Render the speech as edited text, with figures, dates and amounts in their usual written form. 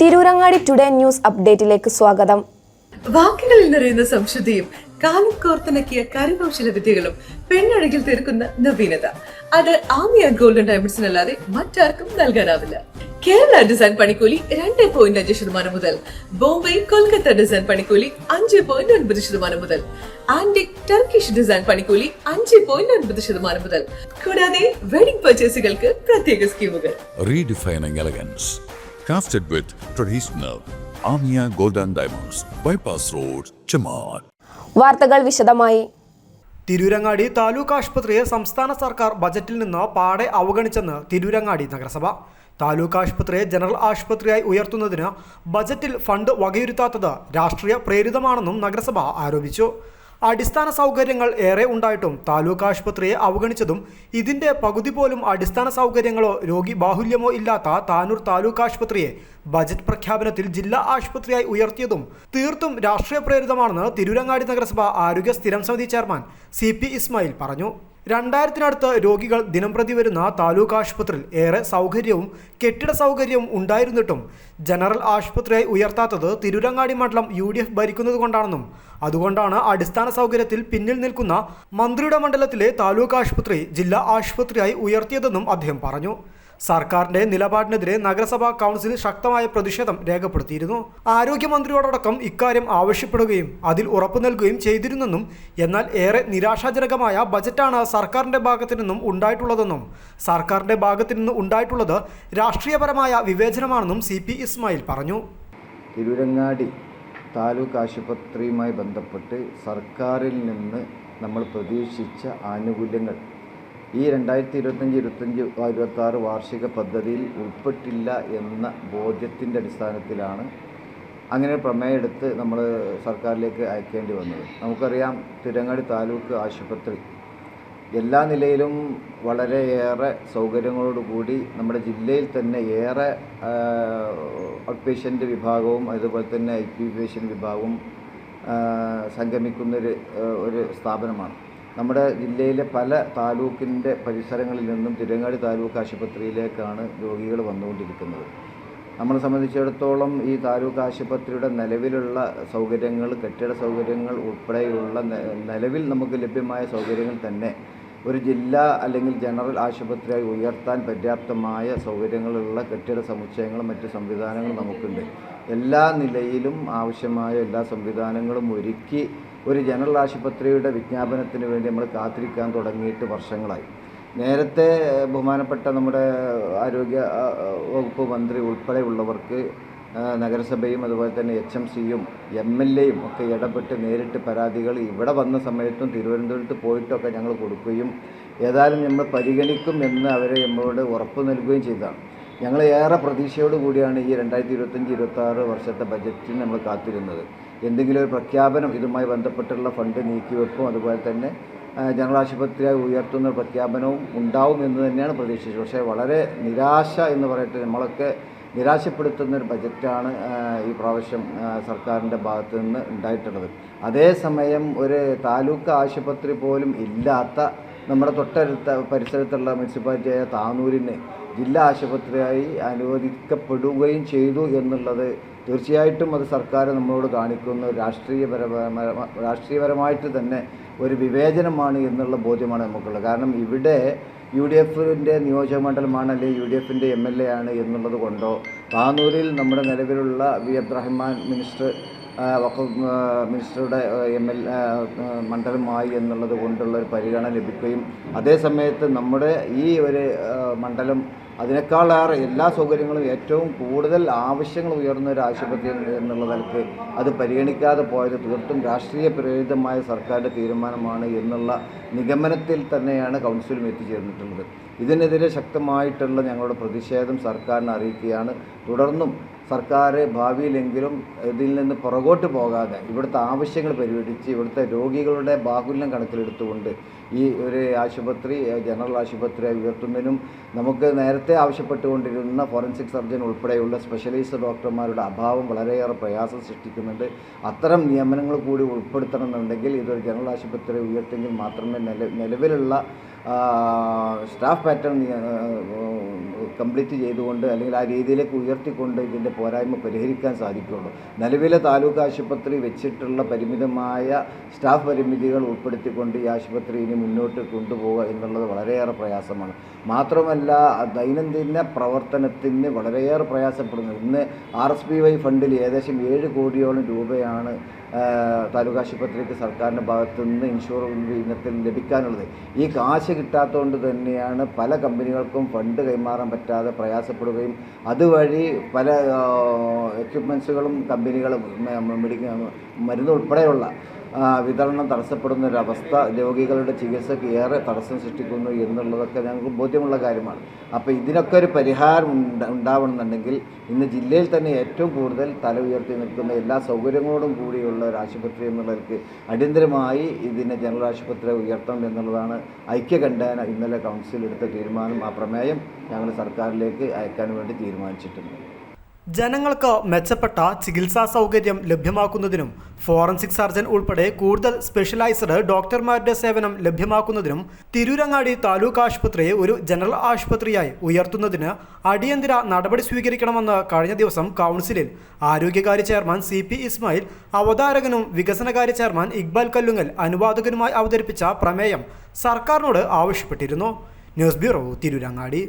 Tirurangadi today news അപ്ഡേറ്റിലേക്ക് സ്വാഗതം. വാക്കുകളിൽ നിറയുന്ന സംശുദ്ധിയും കാലം കോർത്തിണക്കിയ കരകൗശല വിദ്യകളും പെണ്ണഴകിൽ തീർക്കുന്ന നവീനത അത് ആമിയ ഗോൾഡൻ ഡയമണ്ട്സിനല്ലാതെ മറ്റാർക്കും നൽകാനാവില്ല. കേരള ഡിസൈൻ പണിക്കൂലി 2.5% മുതൽ, ബോംബെ കൊൽക്കത്ത ഡിസൈൻ പണിക്കൂലി 5.9% മുതൽ, ആന്റിക് ടർക്കിഷ് ഡിസൈൻ പണിക്കൂലി 5.9% മുതൽ, കൂടാതെ വെഡിംഗ് പർച്ചേസുകൾക്ക് പ്രത്യേക സ്കീമുകൾ. Redefining elegance, crafted with traditional Amia Golden Diamonds, Bypass Road, Chaman. വാർത്തകൾ വിശദമായി. തിരൂരങ്ങാടി താലൂക്ക് ആശുപത്രിയെ സംസ്ഥാന സർക്കാർ ബജറ്റിൽ നിന്ന് പാടെ അവഗണിച്ചെന്ന് തിരൂരങ്ങാടി നഗരസഭ. താലൂക്ക് ആശുപത്രിയെ ജനറൽ ആശുപത്രിയായി ഉയർത്തുന്നതിന് ബജറ്റിൽ ഫണ്ട് വകയിരുത്താത്തത് രാഷ്ട്രീയ പ്രേരിതമാണെന്നും നഗരസഭ ആരോപിച്ചു. അടിസ്ഥാന സൗകര്യങ്ങൾ ഏറെ ഉണ്ടായിട്ടും താലൂക്ക് ആശുപത്രിയെ അവഗണിച്ചതും ഇതിൻ്റെ പകുതി പോലും അടിസ്ഥാന സൗകര്യങ്ങളോ രോഗി ബാഹുല്യമോ ഇല്ലാത്ത താനൂർ താലൂക്ക് ആശുപത്രിയെ ബജറ്റ് പ്രഖ്യാപനത്തിൽ ജില്ലാ ആശുപത്രിയായി ഉയർത്തിയതും തീർത്തും രാഷ്ട്രീയ പ്രേരിതമാണെന്ന് തിരൂരങ്ങാടി നഗരസഭ ആരോഗ്യ സ്ഥിരം സമിതി ചെയർമാൻ CP ഇസ്മായിൽ പറഞ്ഞു. 2000-നടുത്ത് രോഗികൾ ദിനംപ്രതി വരുന്ന താലൂക്ക് ആശുപത്രിയിൽ ഏറെ സൗകര്യവും കെട്ടിട സൗകര്യവും ഉണ്ടായിരുന്നിട്ടും ജനറൽ ആശുപത്രിയായി ഉയർത്താത്തത് തിരൂരങ്ങാടി മണ്ഡലം UDF ഭരിക്കുന്നത് കൊണ്ടാണെന്നും അതുകൊണ്ടാണ് അടിസ്ഥാന സൗകര്യത്തിൽ പിന്നിൽ നിൽക്കുന്ന മന്ത്രിയുടെ മണ്ഡലത്തിലെ താലൂക്ക് ആശുപത്രി ജില്ലാ ആശുപത്രിയായി ഉയർത്തിയതെന്നും അദ്ദേഹം പറഞ്ഞു. സർക്കാരിന്റെ നിലപാടിനെതിരെ നഗരസഭാ കൗൺസിൽ ശക്തമായ പ്രതിഷേധം രേഖപ്പെടുത്തിയിരുന്നു. ആരോഗ്യമന്ത്രിയോടക്കം ഇക്കാര്യം ആവശ്യപ്പെടുകയും അതിൽ ഉറപ്പു നൽകുകയും ചെയ്തിരുന്നെന്നും എന്നാൽ ഏറെ നിരാശാജനകമായ ബജറ്റാണ് സർക്കാരിന്റെ ഭാഗത്തു നിന്നും ഉണ്ടായിട്ടുള്ളതെന്നും സർക്കാരിന്റെ ഭാഗത്തു നിന്ന് ഉണ്ടായിട്ടുള്ളത് രാഷ്ട്രീയപരമായ വിവേചനമാണെന്നും CP ഇസ്മായിൽ പറഞ്ഞു. തിരൂരങ്ങാടി താലൂക്ക് ആശുപത്രിയുമായി ബന്ധപ്പെട്ട് സർക്കാരിൽ നിന്ന് നമ്മൾ പ്രതീക്ഷിച്ച ആനുകൂല്യങ്ങൾ ഈ 2025-26 വാർഷിക പദ്ധതിയിൽ ഉൾപ്പെട്ടില്ല എന്ന ബോധ്യത്തിൻ്റെ അടിസ്ഥാനത്തിലാണ് അങ്ങനെ പ്രമേയമെടുത്ത് നമ്മൾ സർക്കാരിലേക്ക് അയക്കേണ്ടി വന്നത്. നമുക്കറിയാം, തിരൂരങ്ങാടി താലൂക്ക് ആശുപത്രി എല്ലാ നിലയിലും വളരെയേറെ സൗകര്യങ്ങളോടുകൂടി നമ്മുടെ ജില്ലയിൽ തന്നെ ഏറെ ഔട്ട് വിഭാഗവും അതുപോലെ തന്നെ IP പേഷ്യൻ്റ് വിഭാഗവും സംഗമിക്കുന്നൊരു സ്ഥാപനമാണ്. നമ്മുടെ ജില്ലയിലെ പല താലൂക്കിൻ്റെ പരിസരങ്ങളിൽ നിന്നും തിരൂരങ്ങാടി താലൂക്ക് ആശുപത്രിയിലേക്കാണ് രോഗികൾ വന്നുകൊണ്ടിരിക്കുന്നത്. നമ്മളെ സംബന്ധിച്ചിടത്തോളം ഈ താലൂക്ക് ആശുപത്രിയുടെ നിലവിലുള്ള സൗകര്യങ്ങൾ, കെട്ടിട സൗകര്യങ്ങൾ ഉൾപ്പെടെയുള്ള നിലവിൽ നമുക്ക് ലഭ്യമായ സൗകര്യങ്ങൾ തന്നെ ഒരു ജില്ലാ അല്ലെങ്കിൽ ജനറൽ ആശുപത്രിയായി ഉയർത്താൻ പര്യാപ്തമായ സൗകര്യങ്ങളുള്ള കെട്ടിട സമുച്ചയങ്ങളും മറ്റ് സംവിധാനങ്ങളും നമുക്കുണ്ട്. എല്ലാ നിലയിലും ആവശ്യമായ എല്ലാ സംവിധാനങ്ങളും ഒരുക്കി ഒരു ജനറൽ ആശുപത്രിയുടെ വിജ്ഞാപനത്തിന് വേണ്ടി നമ്മൾ കാത്തിരിക്കാൻ തുടങ്ങിയിട്ട് വർഷങ്ങളായി. നേരത്തെ ബഹുമാനപ്പെട്ട നമ്മുടെ ആരോഗ്യ വകുപ്പ് മന്ത്രി ഉൾപ്പെടെയുള്ളവർക്ക് നഗരസഭയും അതുപോലെ തന്നെ HMCയും MLAയും ഒക്കെ ഇടപെട്ട് നേരിട്ട് പരാതികൾ ഇവിടെ വന്ന സമയത്തും തിരുവനന്തപുരത്ത് പോയിട്ടൊക്കെ ഞങ്ങൾ കൊടുക്കുകയും ഏതായാലും നമ്മൾ പരിഗണിക്കും എന്ന് അവരെ നമ്മളോട് ഉറപ്പ് നൽകുകയും ചെയ്തതാണ്. ഞങ്ങൾ ഏറെ പ്രതീക്ഷയോട് കൂടിയാണ് ഈ 2025-26 വർഷത്തെ ബജറ്റിന് നമ്മൾ കാത്തിരുന്നത്. എന്തെങ്കിലും ഒരു പ്രഖ്യാപനം ഇതുമായി ബന്ധപ്പെട്ടുള്ള ഫണ്ട് നീക്കിവെപ്പും അതുപോലെ തന്നെ ജനറൽ ആശുപത്രിയായി ഉയർത്തുന്ന പ്രഖ്യാപനവും ഉണ്ടാവും എന്ന് തന്നെയാണ് പ്രതീക്ഷിച്ചത്. പക്ഷേ വളരെ നിരാശ എന്ന് പറയട്ടെ, നമ്മളൊക്കെ നിരാശപ്പെടുത്തുന്നൊരു ബജറ്റാണ് ഈ പ്രാവശ്യം സർക്കാരിൻ്റെ ഭാഗത്തു നിന്ന് ഉണ്ടായിട്ടുള്ളത്. അതേസമയം ഒരു താലൂക്ക് ആശുപത്രി പോലും ഇല്ലാത്ത നമ്മുടെ തൊട്ടടുത്ത പരിസരത്തുള്ള മുനിസിപ്പാലിറ്റിയായ താനൂരിനെ ജില്ലാ ആശുപത്രിയായി അനുവദിക്കപ്പെടുകയും ചെയ്തു എന്നുള്ളത് തീർച്ചയായിട്ടും അത് സർക്കാർ നമ്മളോട് കാണിക്കുന്ന രാഷ്ട്രീയപരമായിട്ട് തന്നെ ഒരു വിവേചനമാണ് എന്നുള്ള ബോധ്യമാണ് നമുക്കുള്ളത്. കാരണം ഇവിടെ UDFൻ്റെ നിയോജക മണ്ഡലമാണ് അല്ലെങ്കിൽ UDFൻ്റെ MLA ആണ് എന്നുള്ളത് കൊണ്ടോ താനൂരിൽ നമ്മുടെ നിലവിലുള്ള V. അബ്ദുറഹ്മാൻ മിനിസ്റ്ററുടെ മണ്ഡലമായി എന്നുള്ളത് കൊണ്ടുള്ളൊരു പരിഗണന ലഭിക്കുകയും അതേസമയത്ത് നമ്മുടെ ഈ ഒരു മണ്ഡലം അതിനേക്കാളേറെ എല്ലാ സൗകര്യങ്ങളും ഏറ്റവും കൂടുതൽ ആവശ്യങ്ങൾ ഉയർന്ന ഒരു ആശുപത്രി എന്നുള്ള നിലയ്ക്ക് അത് പരിഗണിക്കാതെ പോയത് തീർത്തും രാഷ്ട്രീയ പ്രേരിതമായ സർക്കാരിൻ്റെ തീരുമാനമാണ് എന്നുള്ള നിഗമനത്തിൽ തന്നെയാണ് കൗൺസിലും എത്തിച്ചേർന്നിട്ടുള്ളത്. ഇതിനെതിരെ ശക്തമായിട്ടുള്ള ഞങ്ങളുടെ പ്രതിഷേധം സർക്കാരിനെ അറിയിക്കുകയാണ്. തുടർന്നും സർക്കാർ ഭാവിയിലെങ്കിലും ഇതിൽ നിന്ന് പുറകോട്ട് പോകാതെ ഇവിടുത്തെ ആവശ്യങ്ങൾ പരിഗണിച്ച് ഇവിടുത്തെ രോഗികളുടെ ബാഹുല്യം കണക്കിലെടുത്തുകൊണ്ട് ഈ ഒരു ആശുപത്രി ജനറൽ ആശുപത്രിയായി ഉയർത്തുന്നതിനും നമുക്ക് നേരത്തെ ആവശ്യപ്പെട്ടുകൊണ്ടിരുന്ന ഫോറൻസിക് സർജൻ ഉൾപ്പെടെയുള്ള സ്പെഷ്യലൈസ്ഡ് ഡോക്ടർമാരുടെ അഭാവം വളരെയേറെ പ്രയാസം സൃഷ്ടിക്കുന്നുണ്ട്. അത്തരം നിയമനങ്ങൾ കൂടി ഉൾപ്പെടുത്തണമെന്നുണ്ടെങ്കിൽ ഇതൊരു ജനറൽ ആശുപത്രി ഉയർത്തിയെങ്കിൽ മാത്രമേ നിലവിലുള്ള സ്റ്റാഫ് പാറ്റേൺ കംപ്ലീറ്റ് ചെയ്തുകൊണ്ട് അല്ലെങ്കിൽ ആ രീതിയിലേക്ക് ഉയർത്തിക്കൊണ്ട് ഇതിൻ്റെ പോരായ്മ പരിഹരിക്കാൻ സാധിക്കുകയുള്ളൂ. നിലവിലെ താലൂക്ക് ആശുപത്രി വെച്ചിട്ടുള്ള പരിമിതമായ സ്റ്റാഫ് പരിമിതികൾ ഉൾപ്പെടുത്തിക്കൊണ്ട് ഈ ആശുപത്രി ഇനി മുന്നോട്ട് കൊണ്ടുപോവുക എന്നുള്ളത് വളരെയേറെ പ്രയാസമാണ്. മാത്രമല്ല ദൈനംദിന പ്രവർത്തനത്തിന് വളരെയേറെ പ്രയാസപ്പെടുന്നു. ഇന്ന് RSPY ഫണ്ടിൽ ഏകദേശം 7 കോടിയോളം രൂപയാണ് താലൂക്ക് ആശുപത്രിക്ക് സർക്കാരിൻ്റെ ഭാഗത്തു നിന്ന് ഇൻഷുറൻസ് ഇനത്തിൽ ലഭിക്കാനുള്ളത്. ഈ കാശ് കിട്ടാത്തതുകൊണ്ട് തന്നെയാണ് പല കമ്പനികൾക്കും ഫണ്ട് കൈമാറാൻ പറ്റാതെ പ്രയാസപ്പെടുകയും അതുവഴി പല എക്യുപ്മെൻസുകളും കമ്പനികളും മരുന്ന് ഉൾപ്പെടെയുള്ള വിതരണം തടസ്സപ്പെടുന്ന ഒരവസ്ഥ രോഗികളുടെ ചികിത്സയ്ക്ക് ഏറെ തടസ്സം സൃഷ്ടിക്കുന്നു എന്നുള്ളതൊക്കെ ഞങ്ങൾക്ക് ബോധ്യമുള്ള കാര്യമാണ്. അപ്പോൾ ഇതിനൊക്കെ ഒരു പരിഹാരം ഉണ്ടാവണമെന്നുണ്ടെങ്കിൽ ഇന്ന് ജില്ലയിൽ തന്നെ ഏറ്റവും കൂടുതൽ തല ഉയർത്തി നിൽക്കുന്ന എല്ലാ സൗകര്യങ്ങളോടും കൂടിയുള്ള ഒരു ആശുപത്രി എന്നുള്ളവർക്ക് അടിയന്തരമായി ഇതിനെ ജനറൽ ആശുപത്രി ഉയർത്തണം എന്നുള്ളതാണ് ഐക്യകണ്ഠേന ഇന്നലെ കൗൺസിൽ എടുത്ത തീരുമാനം. ആ പ്രമേയം ഞങ്ങൾ സർക്കാരിലേക്ക് അയക്കാൻ വേണ്ടി തീരുമാനിച്ചിട്ടുണ്ട്. ജനങ്ങൾക്ക് മെച്ചപ്പെട്ട ചികിത്സാ സൗകര്യം ലഭ്യമാക്കുന്നതിനും ഫോറൻസിക് സർജൻ ഉൾപ്പെടെ കൂടുതൽ സ്പെഷ്യലൈസ്ഡ് ഡോക്ടർമാരുടെ സേവനം ലഭ്യമാക്കുന്നതിനും തിരൂരങ്ങാടി താലൂക്ക് ആശുപത്രിയെ ഒരു ജനറൽ ആശുപത്രിയായി ഉയർത്തുന്നതിന് അടിയന്തര നടപടി സ്വീകരിക്കണമെന്ന് കഴിഞ്ഞ ദിവസം കൗൺസിലിൽ ആരോഗ്യകാര്യ ചെയർമാൻ CP ഇസ്മായിൽ അവതാരകനും വികസനകാര്യ ചെയർമാൻ ഇക്ബാൽ കല്ലുങ്ങൽ അനുവാദകനുമായി അവതരിപ്പിച്ച പ്രമേയം സർക്കാരിനോട് ആവശ്യപ്പെട്ടിരുന്നു. News bureau, Tirurangadi.